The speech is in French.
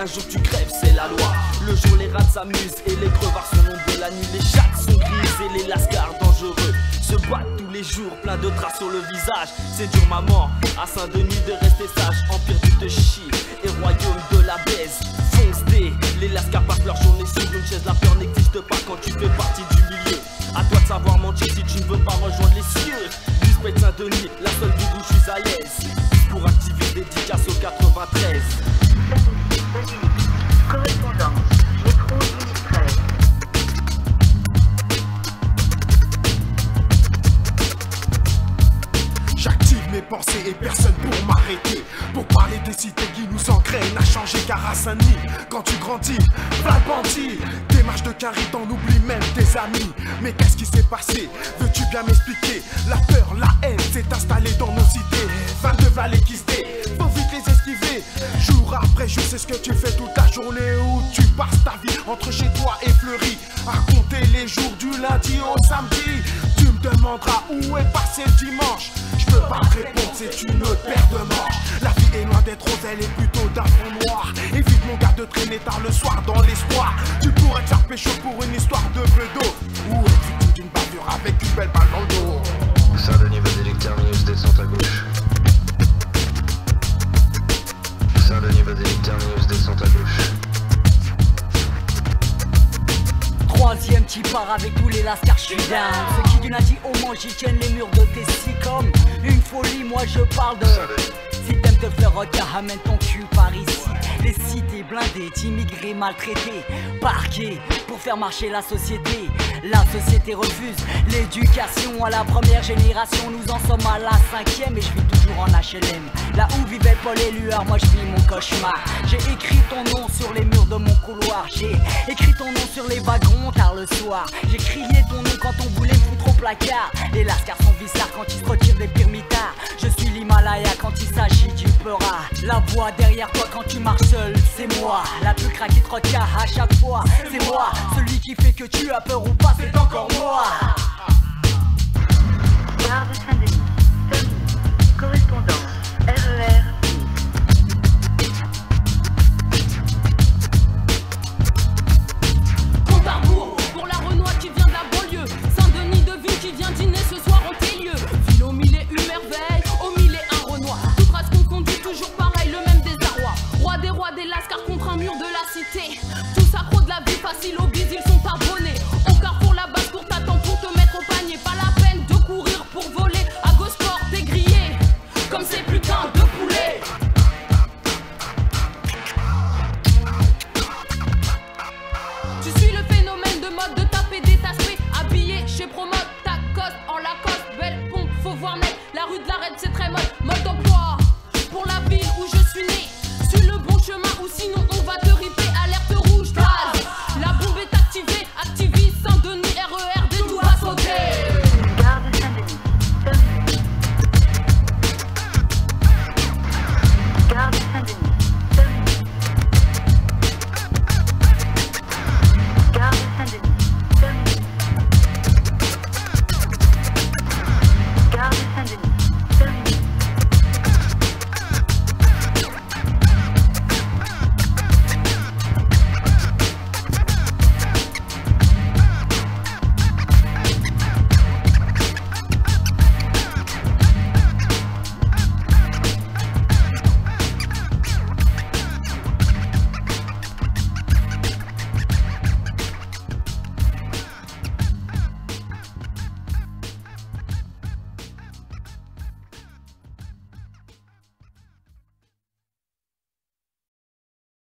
un jour tu crèves, c'est la loi. Le jour les rats s'amusent et les crevards sont nombreux. La nuit les chattes sont grises et les lascars dangereux se battent tous les jours, plein de traces sur le visage. C'est dur maman, à Saint-Denis de rester sage. Empire tu te chies et royaume de la baise. Fonce dé, les lascars passent leur journée sur une chaise. La peur n'existe pas quand tu fais partie du milieu. À toi de savoir mentir si tu ne veux pas rejoindre les cieux. Lisbeth Saint-Denis, la seule du goût, je suis à l'aise. Pour activer dédicace au 93. Correspondance, métro 13. J'active mes pensées et personne pour m'arrêter. Pour parler des cités qui nous engrainent à changer car à Saint-Denis, quand tu grandis, plein de bandits. Des marches de carré, t'en oublies même tes amis. Mais qu'est-ce qui s'est passé? Veux-tu bien m'expliquer? La peur, la haine s'est installée dans nos cités. 22 vallées qui se dé, faut vite les esquiver. Jour après jour, c'est ce que tu fais toute la journée. Où tu passes ta vie entre chez toi et Fleury, à compter les jours du lundi au samedi. Tu me demanderas où est passé le dimanche. Je peux pas te répondre, c'est une autre paire de manches. La vie est loin d'être rose, elle est plutôt d'un fond noir. Évite mon gars de traîner tard le soir dans l'espoir. Tu pourrais te faire pécho pour une histoire de bedeau. Ou être victime d'une bavure avec une belle balle dans le dos. Saint-Denis Basilique terminus, descente à gauche. Saint-Denis Basilique terminus, descente à gauche. Troisième qui part avec tous les lascars, je suis down. Ceux qui du lundi au Mans j'y tiennent les murs de tes scies comme une folie, moi je parle de. Si t'aimes te faire requin, amène ton cul par ici. Les cités blindées, d'immigrés maltraités, parqués pour faire marcher la société. La société refuse l'éducation à la première génération. Nous en sommes à la 5e et je vis toujours en HLM. Là où vivait Paul et Lueur, moi je vis mon cauchemar. J'ai écrit ton nom sur les murs de mon couloir. J'ai écrit ton nom sur les wagons tard le soir. J'ai crié ton nom quand on voulait me foutre au placard. Les lascars sont visards quand ils se retirent des pires mitards. Je suis l'Himalaya quand il s'agit du peura. La voix derrière toi quand tu marches seul, c'est moi. La plus craquée te retient à chaque fois, c'est moi. Celui qui fait que tu as peur ou pas, c'est encore moi. Gare de Saint-Denis, correspondance, RER. Compte à rebours pour la Renoir qui vient de la banlieue. Saint-Denis de Ville qui vient dîner ce soir en tes lieux. Ville au mille et une merveille, au mille et un Renoir. Toute race confondue, toujours pareil, le même désarroi. Roi des lascars contre un mur de la cité. Tous accros de la vie facile, au bise, ils sont abonnés. Au carrefour, la basse cour t'attend pour te mettre au panier. Pas la peine de courir pour voler. À gauche sport, t'es grillé comme ces putains de poulets. Tu suis le phénomène de mode de taper des taspés. Habillé chez Promote, ta coste en Lacoste. Belle pompe, faut voir net. La rue de la Reine, c'est très mode. Mode d'emploi pour la ville où je suis né. Suis le bon chemin ou sinon on va te